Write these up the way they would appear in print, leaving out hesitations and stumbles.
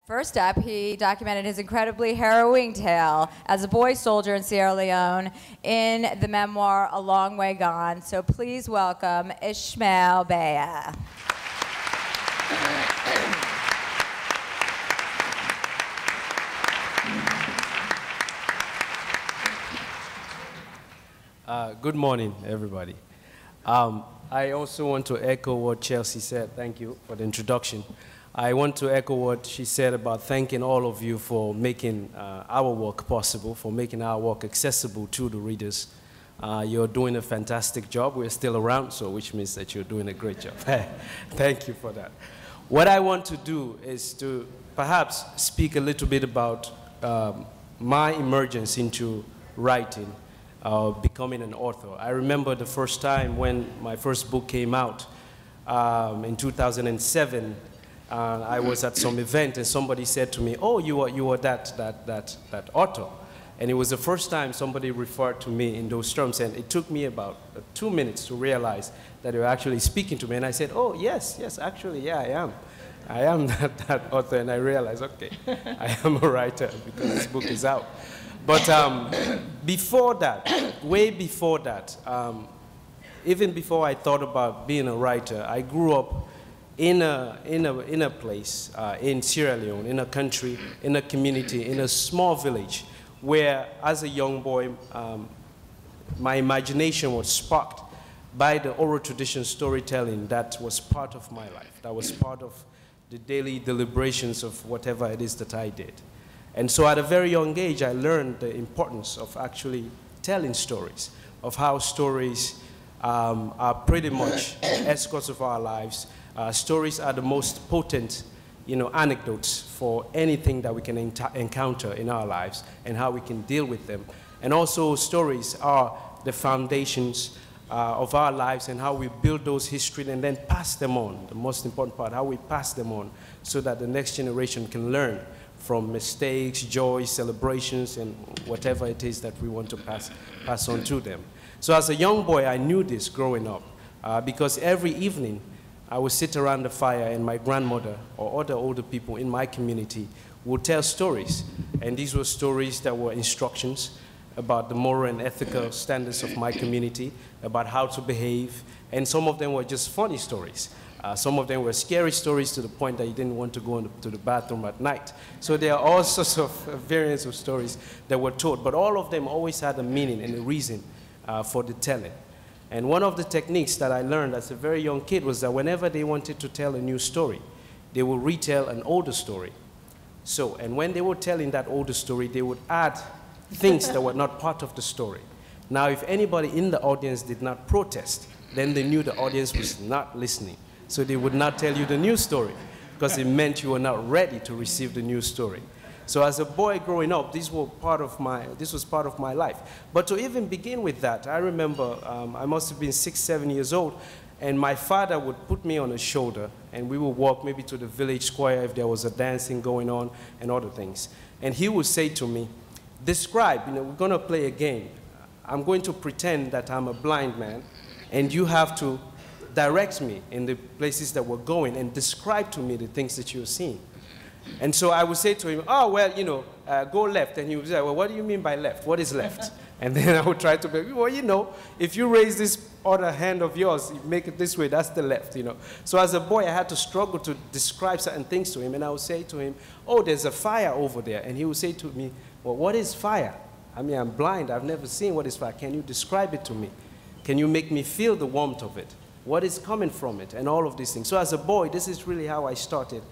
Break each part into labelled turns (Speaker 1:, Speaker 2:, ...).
Speaker 1: First up, he documented his incredibly harrowing tale as a boy soldier in Sierra Leone in the memoir A Long Way Gone. So please welcome Ishmael Beah.
Speaker 2: Good morning, everybody. I also want to echo what Chelsea said. Thank you for the introduction. I want to echo what she said about thanking all of you for making our work possible, for making our work accessible to the readers. You're doing a fantastic job. We're still around, so which means that you're doing a great job. Thank you for that. What I want to do is to perhaps speak a little bit about my emergence into writing, becoming an author. I remember the first time when my first book came out in 2007. I was at some event and somebody said to me, "Oh, you are that author," and it was the first time somebody referred to me in those terms, and it took me about 2 minutes to realize that they were actually speaking to me, and I said, "Oh, yes, actually, yeah, I am that author," and I realized, okay, I am a writer because this book is out. But before that, way before that, even before I thought about being a writer, I grew up in a place in Sierra Leone, in a country, in a community, in a small village, where as a young boy, my imagination was sparked by the oral tradition storytelling that was part of my life, that was part of the daily deliberations of whatever it is that I did. And so at a very young age, I learned the importance of actually telling stories, of how stories are pretty much escorts of our lives. Stories are the most potent, anecdotes for anything that we can encounter in our lives and how we can deal with them. And also stories are the foundations of our lives and how we build those histories and then pass them on. The most important part, how we pass them on so that the next generation can learn from mistakes, joys, celebrations, and whatever it is that we want to pass on to them. So as a young boy, I knew this growing up because every evening I would sit around the fire and my grandmother or other older people in my community would tell stories. And these were stories that were instructions about the moral and ethical standards of my community, about how to behave, and some of them were just funny stories. Some of them were scary stories to the point that you didn't want to go to the bathroom at night. So there are all sorts of variants of stories that were told, but all of them always had a meaning and a reason for the telling. And one of the techniques that I learned as a very young kid was that whenever they wanted to tell a new story, they would retell an older story. And when they were telling that older story, they would add things that were not part of the story. Now, if anybody in the audience did not protest, then they knew the audience was not listening. So they would not tell you the new story because it meant you were not ready to receive the new story. So as a boy growing up, this was part of my life. But to even begin with that, I remember I must have been 6, 7 years old, and my father would put me on his shoulder, and we would walk maybe to the village square if there was a dancing going on and other things. And he would say to me, describe, we're going to play a game. I'm going to pretend that I'm a blind man, and you have to direct me in the places that we're going and describe to me the things that you're seeing. And so I would say to him, oh, well, go left. And he would say, well, what do you mean by left? What is left? And then I would try to be, well, if you raise this other hand of yours, you make it this way, that's the left, So as a boy, I had to struggle to describe certain things to him. And I would say to him, oh, there's a fire over there. And he would say to me, well, what is fire? I mean, I'm blind. I've never seen what is fire. Can you describe it to me? Can you make me feel the warmth of it? What is coming from it? And all of these things. So as a boy, this is really how I started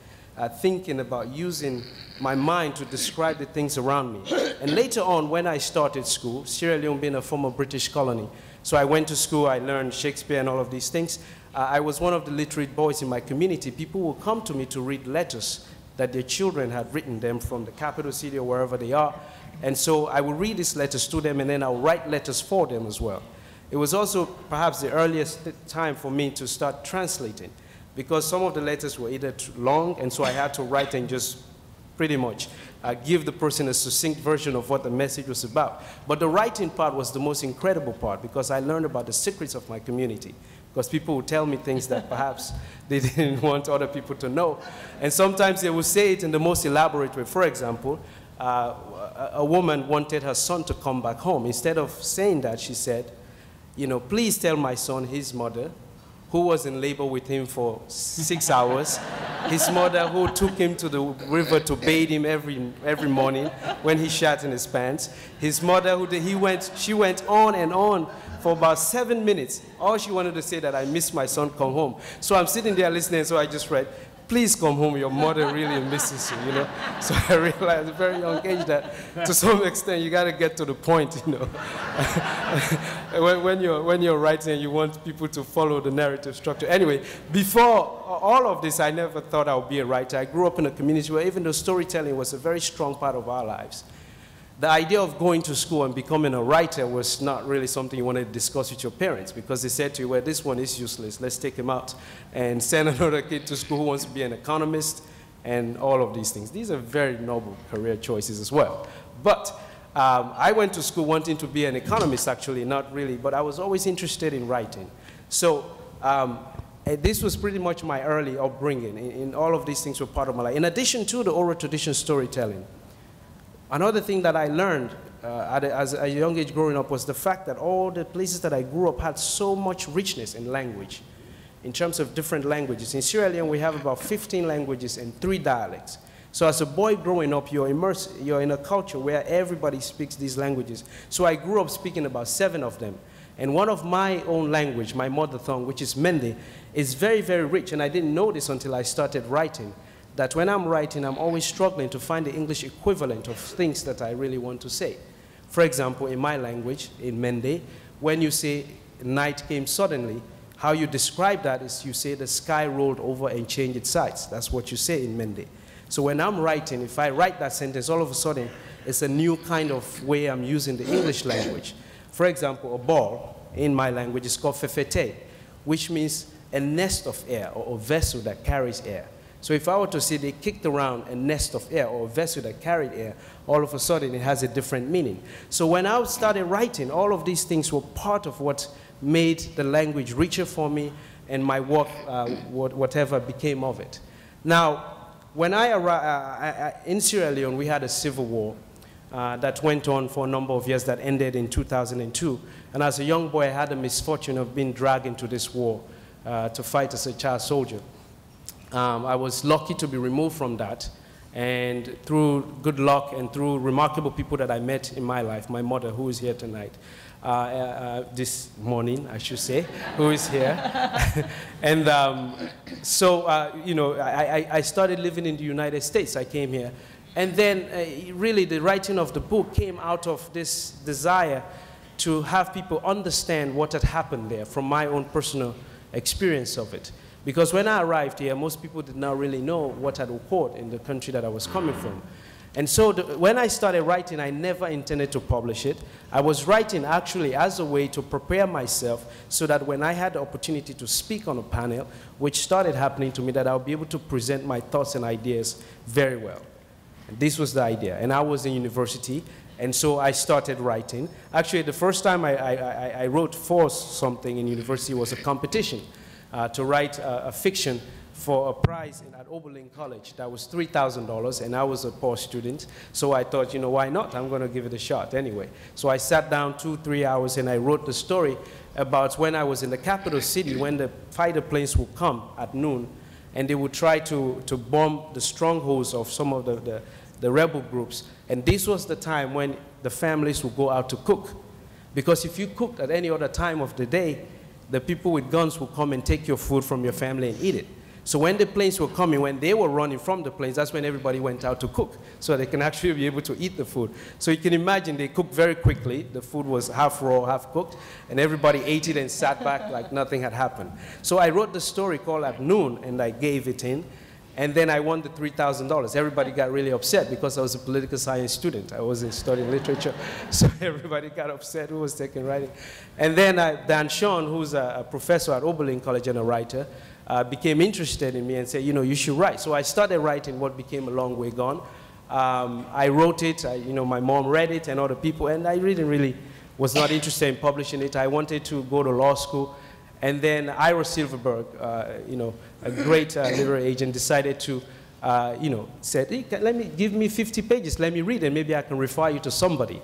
Speaker 2: thinking about using my mind to describe the things around me. And later on, when I started school, Sierra Leone being a former British colony, so I went to school, I learned Shakespeare and all of these things. I was one of the literate boys in my community. People would come to me to read letters that their children had written them from the capital city or wherever they are. And so I would read these letters to them, and then I would write letters for them as well. It was also perhaps the earliest time for me to start translating, because some of the letters were either too long, and so I had to write and just pretty much give the person a succinct version of what the message was about. But the writing part was the most incredible part, because I learned about the secrets of my community, because people would tell me things that perhaps they didn't want other people to know. And sometimes they would say it in the most elaborate way. For example, a woman wanted her son to come back home. Instead of saying that, she said, you know, please tell my son his mother, who was in labor with him for 6 hours, his mother who took him to the river to bathe him every morning when he shat in his pants, his mother she went on and on for about 7 minutes. All she wanted to say that I miss my son, come home. So I'm sitting there listening, so I just read, please come home, your mother really misses you, you know. So I realized at a very young age that to some extent you gotta get to the point, you know. when you're writing, you want people to follow the narrative structure. Anyway, before all of this, I never thought I would be a writer. I grew up in a community where even though storytelling was a very strong part of our lives, the idea of going to school and becoming a writer was not really something you wanted to discuss with your parents, because they said to you, well, this one is useless, let's take him out and send another kid to school who wants to be an economist and all of these things. These are very noble career choices as well. But I went to school wanting to be an economist, actually, not really, but I was always interested in writing. So this was pretty much my early upbringing, and all of these things were part of my life. In addition to the oral tradition storytelling, another thing that I learned as a young age growing up was the fact that all the places that I grew up had so much richness in language, in terms of different languages. In Sierra Leone, we have about 15 languages and 3 dialects. So as a boy growing up, you're in a culture where everybody speaks these languages. So I grew up speaking about 7 of them. And one of my own language, my mother tongue, which is Mende, is very, very rich. And I didn't know this until I started writing, that when I'm writing, I'm always struggling to find the English equivalent of things that I really want to say. For example, in my language, in Mende, when you say night came suddenly, how you describe that is you say the sky rolled over and changed its sides. That's what you say in Mende. So when I'm writing, if I write that sentence, all of a sudden, it's a new kind of way I'm using the English language. For example, a ball in my language is called fefete, which means a nest of air or a vessel that carries air. So if I were to say they kicked around a nest of air or a vessel that carried air, all of a sudden it has a different meaning. So when I started writing, all of these things were part of what made the language richer for me, and my work, whatever became of it. Now, when I arrived in Sierra Leone, we had a civil war that went on for a number of years that ended in 2002. And as a young boy, I had the misfortune of being dragged into this war to fight as a child soldier. I was lucky to be removed from that, and through good luck and through remarkable people that I met in my life, my mother, who is here tonight, this morning, I should say, who is here. And you know, I started living in the United States. I came here. And then really the writing of the book came out of this desire to have people understand what had happened there from my own personal experience of it. Because when I arrived here, most people did not really know what had occurred in the country that I was coming from. And so when I started writing, I never intended to publish it. I was writing actually as a way to prepare myself so that when I had the opportunity to speak on a panel, which started happening to me, that I'll be able to present my thoughts and ideas very well. And this was the idea. And I was in university, and so I started writing. Actually, the first time I wrote for something in university was a competition to write a fiction for a prize at Oberlin College. That was $3,000, and I was a poor student. So I thought, you know, why not? I'm going to give it a shot anyway. So I sat down 2-3 hours, and I wrote the story about when I was in the capital city, when the fighter planes would come at noon, and they would try to bomb the strongholds of some of the rebel groups. And this was the time when the families would go out to cook. Because if you cooked at any other time of the day, the people with guns would come and take your food from your family and eat it. So when the planes were coming, when they were running from the planes, that's when everybody went out to cook, so they can actually be able to eat the food. So you can imagine they cooked very quickly. The food was half raw, half cooked, and everybody ate it and sat back like nothing had happened. So I wrote the story called At Noon, and I gave it in, and then I won the $3,000. Everybody got really upset because I was a political science student. I wasn't studying literature, so everybody got upset who was taking writing. And then Dan Sean, who's a professor at Oberlin College and a writer, became interested in me and said, you know, you should write. So I started writing what became A Long Way Gone. I wrote it, you know, my mom read it and other people, and I really was not interested in publishing it. I wanted to go to law school. And then Ira Silverberg, you know, a great literary agent, decided to, you know, said, hey, give me 50 pages, let me read, and maybe I can refer you to somebody.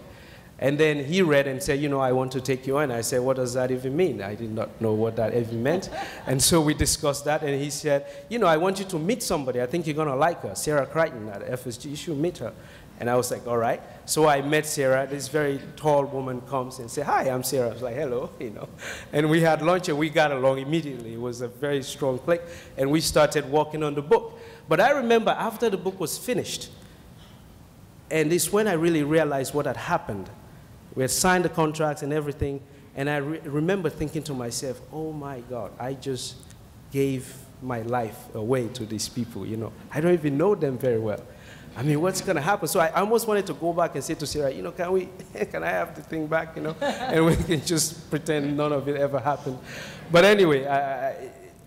Speaker 2: And then he read and said, you know, I want to take you on. I said, what does that even mean? I did not know what that even meant. And so we discussed that, and he said, you know, I want you to meet somebody. I think you're going to like her, Sarah Crichton at FSG. You should meet her. And I was like, all right. So I met Sarah. This very tall woman comes and said, hi, I'm Sarah. I was like, hello, you know. And we had lunch, and we got along immediately. It was a very strong click, and we started working on the book. But I remember after the book was finished, and it's when I really realized what had happened. We had signed the contracts and everything, and I remember thinking to myself, oh my God, I just gave my life away to these people, you know. I don't even know them very well. I mean, what's going to happen? So I almost wanted to go back and say to Sarah, you know, can I have the thing back, you know? And we can just pretend none of it ever happened. But anyway,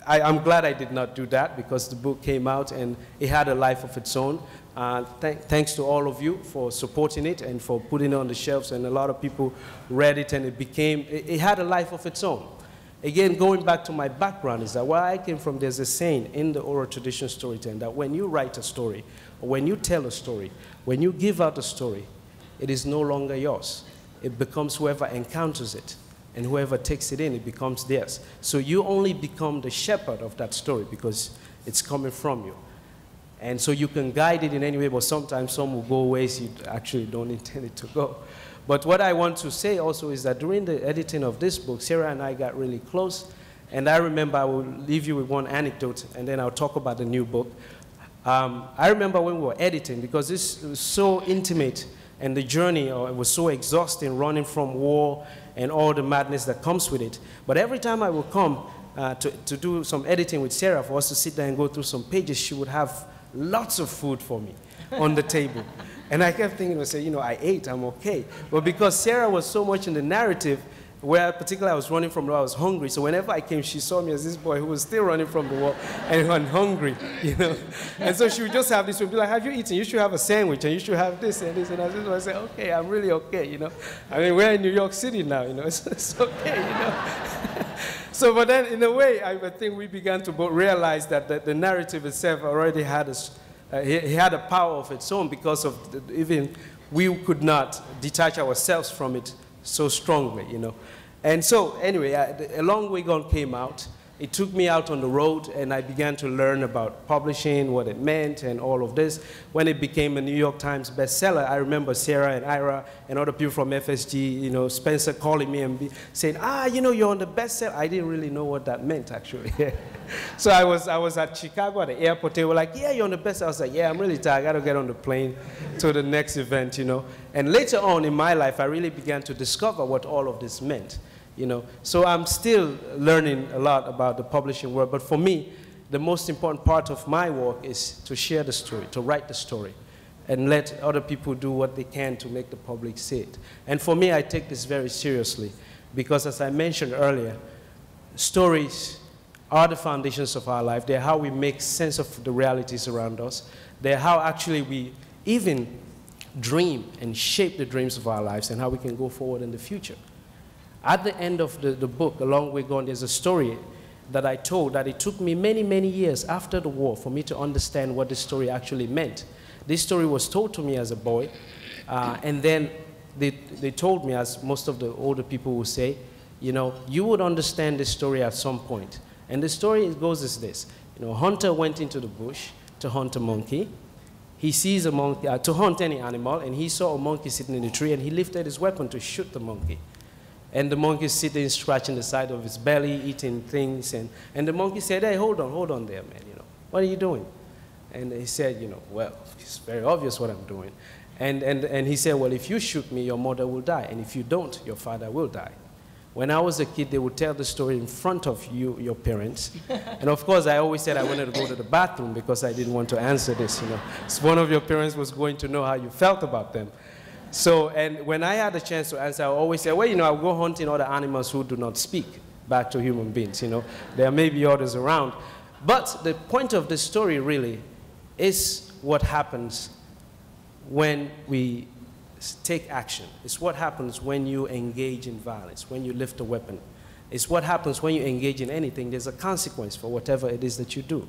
Speaker 2: I'm glad I did not do that, because the book came out and it had a life of its own. Thanks to all of you for supporting it and for putting it on the shelves, and a lot of people read it, and it had a life of its own. Again, going back to my background, is that where I came from, there's a saying in the oral tradition storytelling that when you write a story, or when you tell a story, when you give out a story, it is no longer yours. It becomes whoever encounters it, and whoever takes it in, it becomes theirs. So you only become the shepherd of that story because it's coming from you. And so you can guide it in any way, but sometimes some will go ways you actually don't intend it to go. But what I want to say also is that during the editing of this book, Sarah and I got really close. And I remember, I will leave you with one anecdote, and then I'll talk about the new book. I remember when we were editing, because this was so intimate, and the journey it was so exhausting, running from war and all the madness that comes with it. But every time I would come to do some editing with Sarah, for us to sit there and go through some pages, she would have lots of food for me on the table. And I kept thinking, you know, I ate, I'm okay. But because Sarah was so much in the narrative, where particularly I was running from the war, I was hungry. So whenever I came, she saw me as this boy who was still running from the war and hungry, you know. And so she would just have this, would be like, have you eaten? You should have a sandwich, and you should have this and this. And I just say, okay, I'm really okay, you know. I mean, we're in New York City now, you know. It's okay, you know. So, but then in a way, I think we began to both realize that the narrative itself already had it had a power of its own, because of even we could not detach ourselves from it so strongly, you know. And so anyway, A Long Way Gone came out. It took me out on the road, and I began to learn about publishing, what it meant, and all of this. When it became a New York Times bestseller, I remember Sarah and Ira and other people from FSG, you know, Spencer calling me and saying, you know, you're on the bestseller. I didn't really know what that meant, actually. So I was at Chicago at the airport. They were like, yeah, you're on the bestseller. I was like, yeah, I'm really tired. I got to get on the plane to the next event, you know. And later on in my life, I really began to discover what all of this meant. You know, so I'm still learning a lot about the publishing world, but for me, the most important part of my work is to share the story, to write the story, and let other people do what they can to make the public see it. And for me, I take this very seriously, because as I mentioned earlier, stories are the foundations of our life. They're how we make sense of the realities around us. They're how actually we even dream and shape the dreams of our lives, and how we can go forward in the future. At the end of the book, A Long Way Gone, there's a story that I told that it took me many, many years after the war for me to understand what this story actually meant. This story was told to me as a boy, and then they told me, as most of the older people will say, you know, you would understand this story at some point. And the story goes as this. You know, a hunter went into the bush to hunt a monkey. He sees a monkey, to hunt any animal, and he saw a monkey sitting in a tree, and he lifted his weapon to shoot the monkey. And the monkey is sitting, scratching the side of his belly, eating things. And the monkey said, hey, hold on there, man. You know, what are you doing? And he said, you know, well, it's very obvious what I'm doing. And he said, well, if you shoot me, your mother will die. And if you don't, your father will die. When I was a kid, they would tell the story in front of you, your parents. And of course, I always said I wanted to go to the bathroom because I didn't want to answer this, you know. So one of your parents was going to know how you felt about them. So, and when I had a chance to answer, I always say, well, you know, I'll go hunting other animals who do not speak back to human beings, you know. There may be others around. But the point of the story really is what happens when we take action. It's what happens when you engage in violence, when you lift a weapon. It's what happens when you engage in anything. There's a consequence for whatever it is that you do.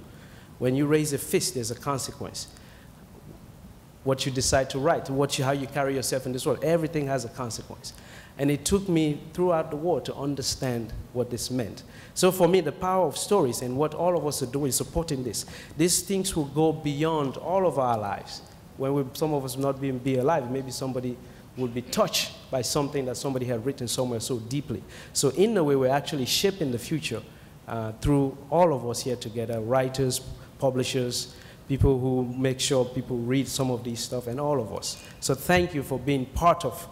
Speaker 2: When you raise a fist, there's a consequence. What you decide to write, how you carry yourself in this world, everything has a consequence. And it took me throughout the war to understand what this meant. So for me, the power of stories and what all of us are doing, supporting this, these things will go beyond all of our lives. When some of us will not be alive, maybe somebody will be touched by something that somebody had written somewhere so deeply. So in a way, we're actually shaping the future through all of us here together, writers, publishers, people who make sure people read some of these stuff, and all of us. So thank you for being part of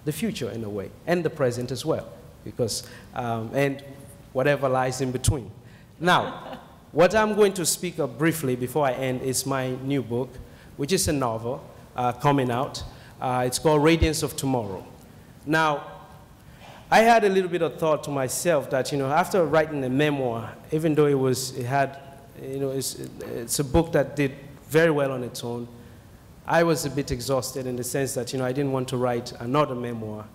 Speaker 2: the future in a way, and the present as well, because, and whatever lies in between. Now, what I'm going to speak of briefly before I end is my new book, which is a novel coming out. It's called Radiance of Tomorrow. Now, I had a little bit of thought to myself that, after writing a memoir, even though it's a book that did very well on its own, I was a bit exhausted in the sense that, I didn't want to write another memoir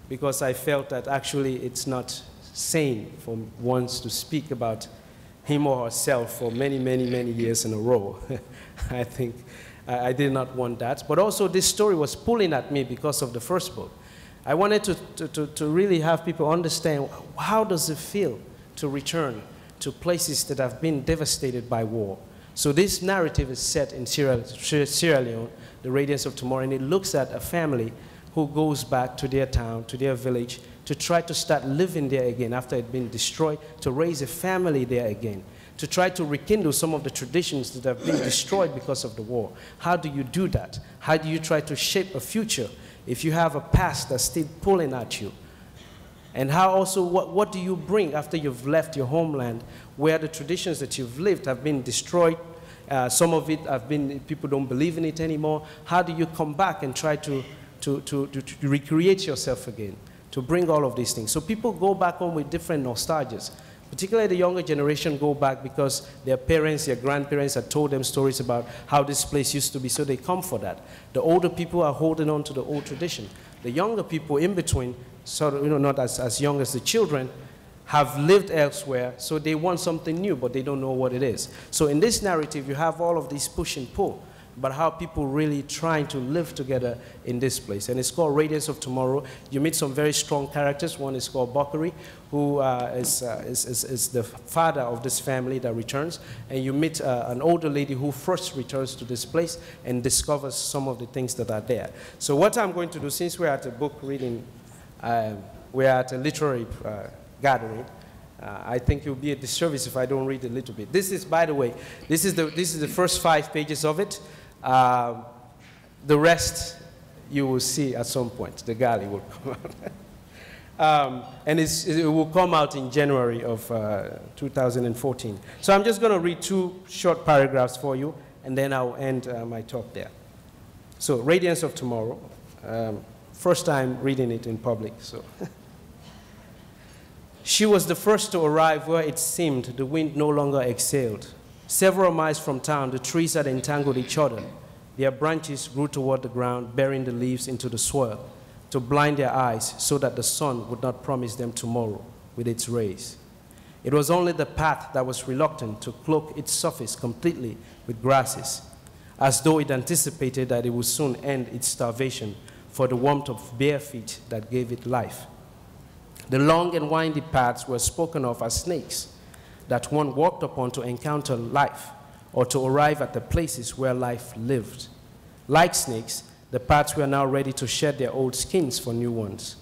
Speaker 2: because I felt that actually it's not sane for one to speak about him or herself for many, many, many years in a row. I think I did not want that. But also this story was pulling at me because of the first book. I wanted to really have people understand, how does it feel to return to places that have been devastated by war? So this narrative is set in Sierra Leone, the Radiance of Tomorrow, and it looks at a family who goes back to their town, to their village, to try to start living there again after it had been destroyed, to raise a family there again, to try to rekindle some of the traditions that have been destroyed because of the war. How do you do that? How do you try to shape a future if you have a past that's still pulling at you? And how also, what do you bring after you've left your homeland, where the traditions that you've lived have been destroyed? Some of it have been, people don't believe in it anymore. How do you come back and try to recreate yourself again, to bring all of these things? So people go back home with different nostalgias. Particularly the younger generation go back because their parents, their grandparents had told them stories about how this place used to be, so they come for that. The older people are holding on to the old tradition. The younger people in between, sort of, not as young as the children, have lived elsewhere, so they want something new, but they don't know what it is. So in this narrative, you have all of these push and pull, but how people really trying to live together in this place. And it's called Radiance of Tomorrow. You meet some very strong characters. One is called Bakari, who is the father of this family that returns. And you meet an older lady who first returns to this place and discovers some of the things that are there. So what I'm going to do, since we're at a book reading, we're at a literary gathering, I think it would be a disservice if I don't read a little bit. This is, by the way, this is the first 5 pages of it. The rest you will see at some point. The galley will come out. And it will come out in January of 2014. So I'm just going to read 2 short paragraphs for you, and then I'll end my talk there. So, Radiance of Tomorrow. First time reading it in public, so. She was the first to arrive where it seemed the wind no longer exhaled. Several miles from town, the trees had entangled each other. Their branches grew toward the ground, burying the leaves into the soil to blind their eyes so that the sun would not promise them tomorrow with its rays. It was only the path that was reluctant to cloak its surface completely with grasses, as though it anticipated that it would soon end its starvation for the warmth of bare feet that gave it life. The long and windy paths were spoken of as snakes that one walked upon to encounter life or to arrive at the places where life lived. Like snakes, the paths were now ready to shed their old skins for new ones.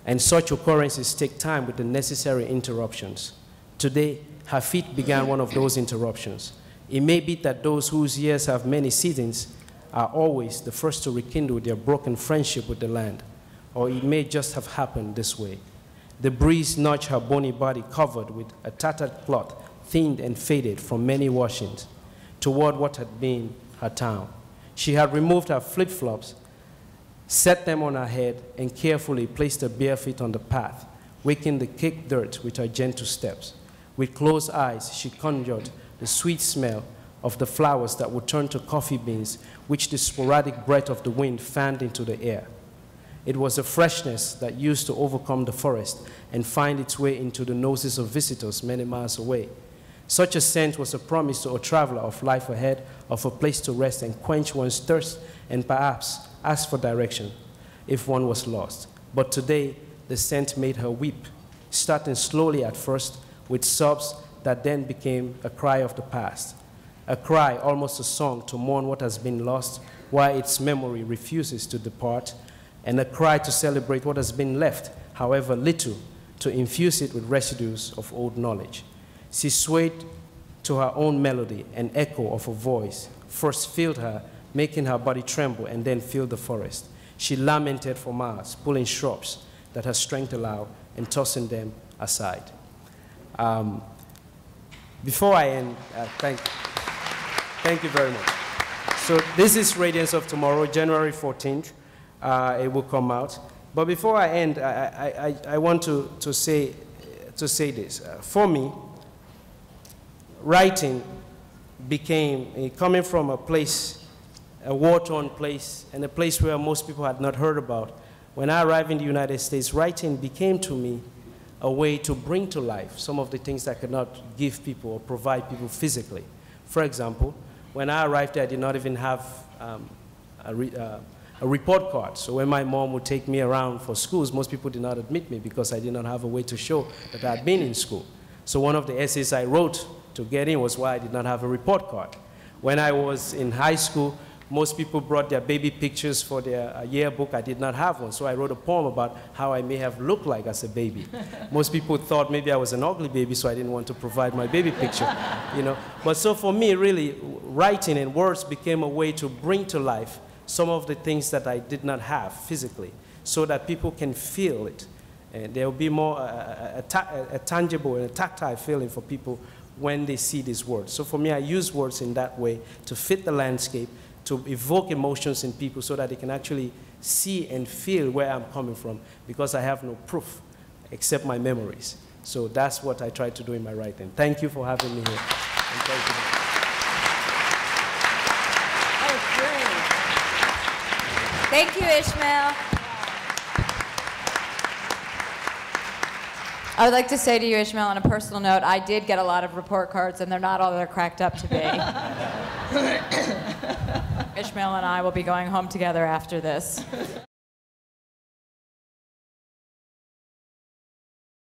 Speaker 2: And such occurrences take time with the necessary interruptions. Today, her feet began one of those interruptions. It may be that those whose years have many seasons are always the first to rekindle their broken friendship with the land. Or it may just have happened this way. The breeze nudged her bony body covered with a tattered cloth, thinned and faded from many washings, toward what had been her town. She had removed her flip-flops, set them on her head, and carefully placed her bare feet on the path, waking the caked dirt with her gentle steps. With closed eyes, she conjured the sweet smell of the flowers that would turn to coffee beans, which the sporadic breath of the wind fanned into the air. It was a freshness that used to overcome the forest and find its way into the noses of visitors many miles away. Such a scent was a promise to a traveler of life ahead, of a place to rest and quench one's thirst, and perhaps ask for direction if one was lost. But today, the scent made her weep, starting slowly at first with sobs that then became a cry of the past. A cry, almost a song, to mourn what has been lost, while its memory refuses to depart, and a cry to celebrate what has been left, however little, to infuse it with residues of old knowledge. She swayed to her own melody, an echo of a voice first filled her, making her body tremble, and then filled the forest. She lamented for miles, pulling shrubs that her strength allowed and tossing them aside. Before I end, thank you very much. So this is Radiance of Tomorrow, January 14th. It will come out. But before I end, I want to say this. For me, writing became, coming from a place, a war-torn place, and a place where most people had not heard about. When I arrived in the United States, writing became to me a way to bring to life some of the things I could not give people or provide people physically. For example, when I arrived there, I did not even have a report card. So when my mom would take me around for schools, most people did not admit me because I did not have a way to show that I had been in school. So one of the essays I wrote to get in was why I did not have a report card. When I was in high school, most people brought their baby pictures for their yearbook. I did not have one, so I wrote a poem about how I may have looked like as a baby. Most people thought maybe I was an ugly baby, so I didn't want to provide my baby picture, you know. But so for me, really, writing and words became a way to bring to life some of the things that I did not have physically, so that people can feel it. And there will be more a tangible and a tactile feeling for people when they see these words. So for me, I use words in that way to fit the landscape, to evoke emotions in people so that they can actually see and feel where I'm coming from, because I have no proof except my memories. So that's what I try to do in my writing. Thank you for having me here. And thank you.
Speaker 1: That was great. Thank you, Ishmael. I would like to say to you, Ishmael, on a personal note, I did get a lot of report cards, and they're not all they're cracked up to be. Ishmael and I will be going home together after this.